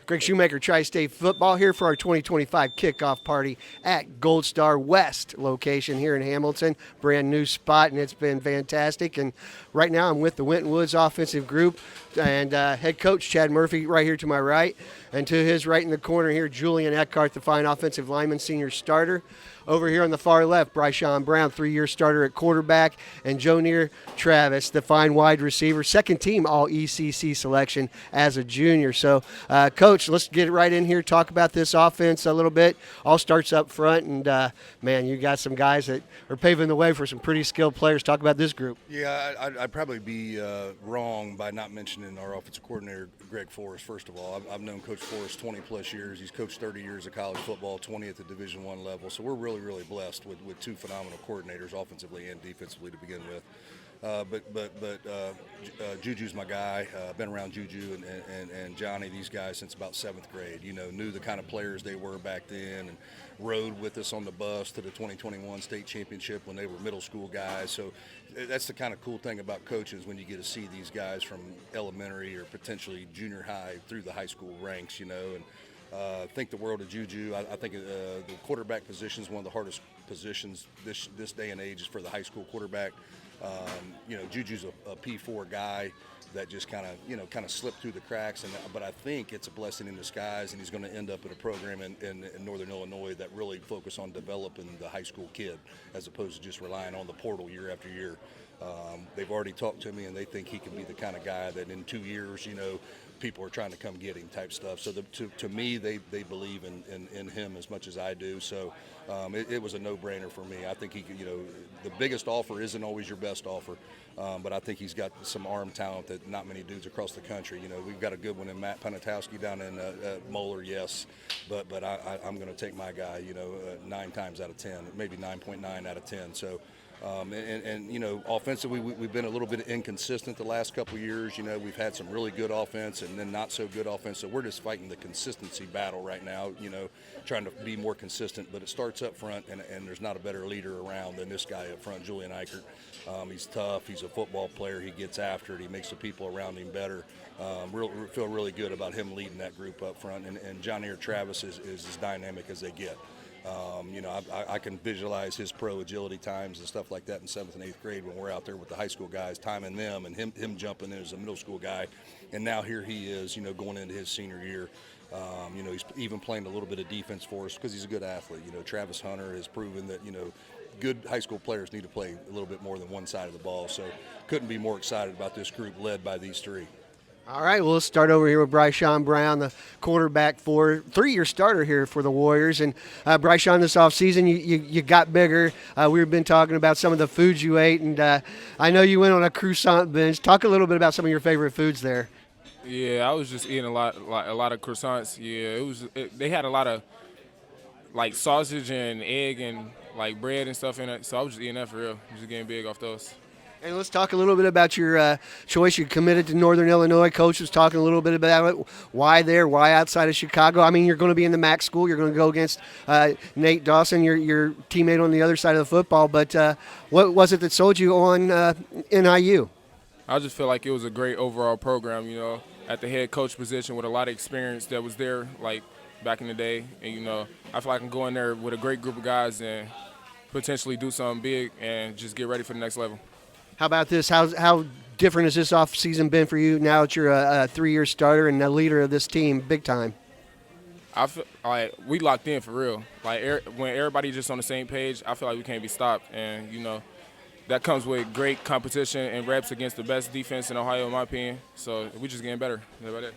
Greg Shoemaker, Tri-State Football, here for our 2025 kickoff party at Gold Star West location here in Hamilton. Brand new spot, and it's been fantastic. And right now I'm with the Winton Woods offensive group and head coach Chad Murphy right here to my right. And to his right in the corner here, Julian Eckhart, the fine offensive lineman, senior starter. Over here on the far left, Bryshawn Brown, 3-year starter at quarterback, and Jonier Travis, the fine wide receiver, second team All-ECC selection as a junior. So, Coach, let's get right in here, talk about this offense a little bit. All starts up front, and, man, you got some guys that are paving the way for some pretty skilled players. Talk about this group. Yeah, I'd probably be wrong by not mentioning our offensive coordinator, Greg Forrest, first of all. I've known Coach Forrest 20-plus years. He's coached 30 years of college football, 20 at the Division I level. So we're really blessed with two phenomenal coordinators, offensively and defensively, to begin with. Juju's my guy. Been around Juju and Johnny, these guys, since about 7th grade. You know, knew the kind of players they were back then, and rode with us on the bus to the 2021 state championship when they were middle school guys. So that's the kind of cool thing about coaches, when you get to see these guys from elementary or potentially junior high through the high school ranks, you know. And think the world of Juju. I think the quarterback position is one of the hardest positions this day and age, is for the high school quarterback. You know, Juju's a P4 guy that just kind of slipped through the cracks, but I think it's a blessing in disguise, and he's going to end up at a program in Northern Illinois that really focus on developing the high school kid, as opposed to just relying on the portal year after year. They've already talked to me, and they think he can be the kind of guy that in 2 years, you know, people are trying to come get him type stuff. So to me, they believe in him as much as I do. So it was a no-brainer for me. I think he could, you know, the biggest offer isn't always your best offer, but I think he's got some arm talent that not many dudes across the country. You know, we've got a good one in Matt Panatowski down in Moeller, yes, but I'm going to take my guy, you know, 9 times out of 10, maybe 9.9 out of 10. So. And you know, offensively, we've been a little bit inconsistent the last couple of years. You know, we've had some really good offense and then not so good offense. So we're just fighting the consistency battle right now, you know, trying to be more consistent. But it starts up front, and there's not a better leader around than this guy up front, Julian Eichert. He's tough. He's a football player. He gets after it. He makes the people around him better. Feel really good about him leading that group up front. And Jonier Travis is as dynamic as they get. You know, I can visualize his pro agility times and stuff like that in 7th and 8th grade when we're out there with the high school guys, timing them, and him jumping in as a middle school guy. And now here he is, you know, going into his senior year. You know, he's even playing a little bit of defense for us because he's a good athlete. You know, Travis Hunter has proven that, you know, good high school players need to play a little bit more than one side of the ball. So couldn't be more excited about this group led by these three. All right, well, let's start over here with Bryshawn Brown, the quarterback for 3-year starter here for the Warriors. And Bryshawn, this offseason, you got bigger. We've been talking about some of the foods you ate, and I know you went on a croissant binge. Talk a little bit about some of your favorite foods there. Yeah, I was just eating a lot of croissants. Yeah, they had a lot of like sausage and egg and like bread and stuff in it. So I was just eating that for real. Just getting big off those. And let's talk a little bit about your choice. You committed to Northern Illinois. Coach was talking a little bit about it. Why there? Why outside of Chicago? I mean, you're going to be in the MAC school. You're going to go against Nate Dawson, your teammate on the other side of the football. But what was it that sold you on NIU? I just feel like it was a great overall program, you know, at the head coach position with a lot of experience that was there, like, back in the day. And, you know, I feel like I can go in there with a great group of guys and potentially do something big and just get ready for the next level. How about this? How different has this offseason been for you now that you're a 3-year starter and a leader of this team big time? I feel like we locked in for real. Like when everybody's just on the same page, I feel like we can't be stopped. And, you know, that comes with great competition and reps against the best defense in Ohio, in my opinion. So we're just getting better. That's about it.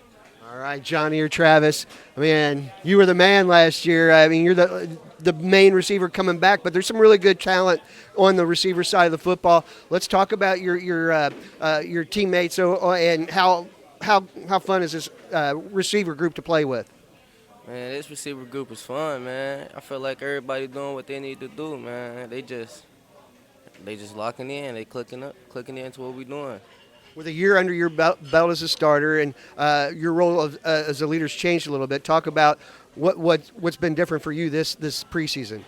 All right, Johnny or Travis. I mean, you were the man last year. I mean, you're the main receiver coming back, but there's some really good talent on the receiver side of the football. Let's talk about your teammates and how fun is this receiver group to play with? Man, this receiver group is fun, man. I feel like everybody doing what they need to do, man. They just locking in. They clicking into what we doing. With a year under your belt as a starter and your role as a leader's changed a little bit, talk about what's been different for you this preseason.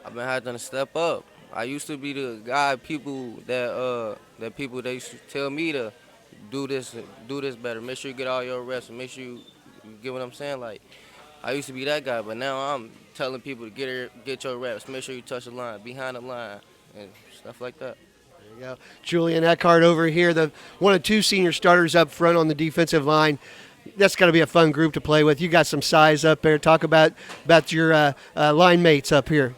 I've been having to step up. I used to be the guy people they used to tell me to do this better. Make sure you get all your reps and make sure you You get what I'm saying? Like, I used to be that guy, but now I'm telling people to get your reps. Make sure you touch the line, behind the line, and stuff like that. There you go. Julian Eckhart over here, the one of two senior starters up front on the defensive line. That's got to be a fun group to play with. You got some size up there. Talk about your line mates up here.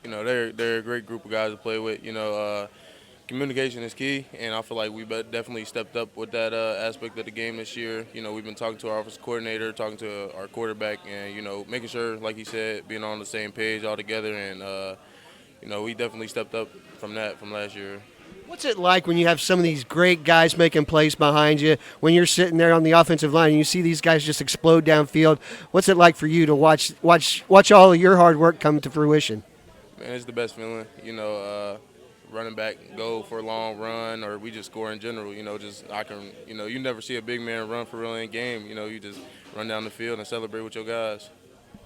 You know, they're a great group of guys to play with. You know, communication is key, and I feel like we definitely stepped up with that aspect of the game this year. You know, we've been talking to our offensive coordinator, talking to our quarterback, and, you know, making sure, like he said, being on the same page all together. And, you know, we definitely stepped up from last year. What's it like when you have some of these great guys making plays behind you, when you're sitting there on the offensive line and you see these guys just explode downfield? What's it like for you to watch all of your hard work come to fruition? Man, it's the best feeling, you know, running back, go for a long run, or we just score in general, you know, you never see a big man run for real in game, you know, you just run down the field and celebrate with your guys.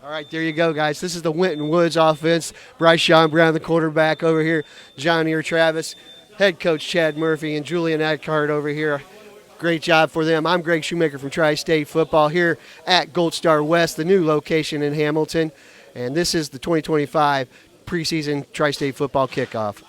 All right, there you go, guys. This is the Winton Woods offense. Bryce Sean Brown, the quarterback over here, John Ear Travis, head coach Chad Murphy, and Julian Eckhart over here. Great job for them. I'm Greg Shoemaker from Tri-State Football here at Gold Star West, the new location in Hamilton, and this is the 2025 preseason Tri-State Football Kickoff.